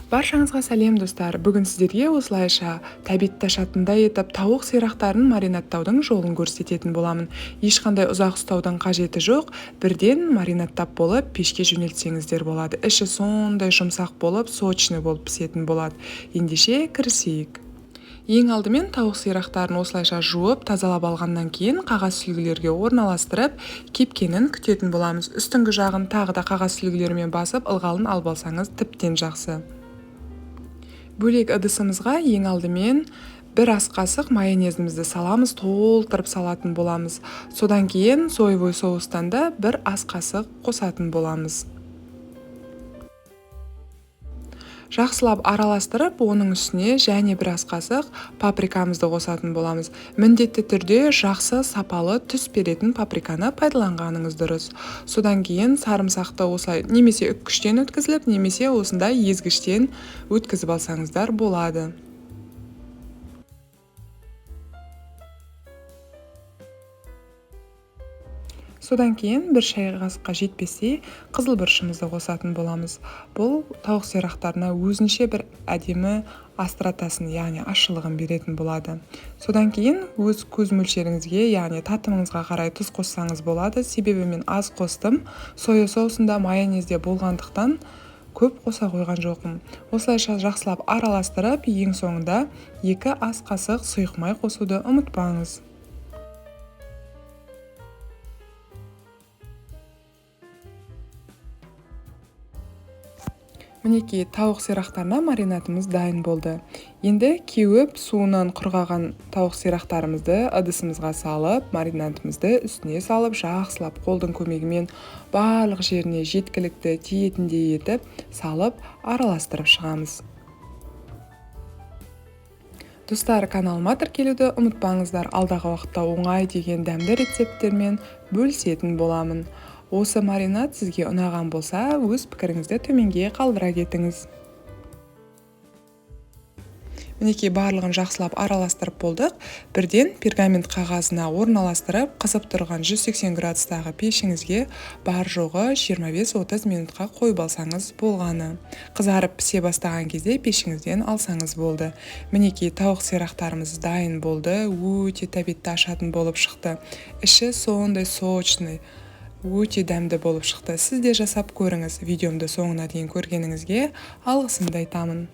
Баршаңызға сәлем достар. Бүгін сіздерге осылайша тәбетті ашатындай етіп тауық сирақтарын маринадтаудың жолын көрсететін боламын. Ешқандай ұзақ ұстаудың қажеті жоқ. Бірден маринадтап болып пешке жөнелтсеңіздер болады. Іші сондай жұмсақ болып, сочный болып пісетін болады. Ендеше кірісейік. Ең алдымен тауық сирақтарын осылайша жуып, тазалап алғаннан кейін қағаз сүлгілерге орналастырып, кепкенін күтетін боламыз. Үстіңгі жағын тағы да қағаз сүлгілермен басып, ылғалын алып алсаңыз тіптен жақсы. Бөлек ыдысымызға ең алдымен бір ас қасық майонезімізді саламыз, толтырып салатын боламыз. Содан кейін соевый соустан да бір ас қасық қосатын боламыз. Жақсылап араластырып, оның үстіне және бір ас қасық паприкамызды қосатын боламыз. Міндетті түрде жақсы сапалы түс беретін паприканы пайдаланғаныңыз дұрыс. Содан кейін сарымсақты осылай немесе үккіштен өткізіліп, немесе осындай езгіштен өткізіп алсаңыздар болады. Содан кейін бір шай қасыққа жетпесе қызыл бұрышымызды қосатын боламыз. Бұл тауық сирақтарына өзінше бір әдемі астратасын, яғни ащылығын беретін болады. Содан кейін өз көз мөлшеріңізге, яғни татымыңызға қарай тұз қоссаңыз болады. Себебі мен аз қостым. Соя соусында майонезде болғандықтан көп қоса қойған жоқпын. Осылайша жақсылап араластырып, ең соңында 2 ас қасық сұйық май қосуды ұмытпаңыз. Мінекей тауық сирақтарына маринадымыз дайын болды. Енді кеуіп суынан құрғаған тауық сирақтарымызды ыдысымызға салып, маринадымызды үстіне салып, жақсылап қолдың көмегімен барлық жеріне жеткілікті тиетіндей етіп салып, араластырып шығамыз. Достар, каналыма тіркелуді ұмытпаңыздар. Алдағы уақытта оңай деген дәмді рецепттермен бөлісетін боламын. Осы маринад сізге ұнаған болса, өз пікіріңізді төменге қалдыра кетіңіз. Мінекей барлығын жақсылап араластырып болдық. Бірден пергамент қағазына орналастырып, қызып тұрған 180 градустағы пешіңізге бар жоғы 25-30 минутқа қойып алсаңыз болғаны. Қызарып пісе бастаған кезде пешіңізден алсаңыз болды. Мінекей тауық сирақтарымыз дайын болды. Өте тәбетті ашатын болып шықты. Іші сондай сочный, өте дәмді болып шықты. Сіз де жасап көріңіз. Видеомды соңына дейін көргеніңізге алғысымды айтамын.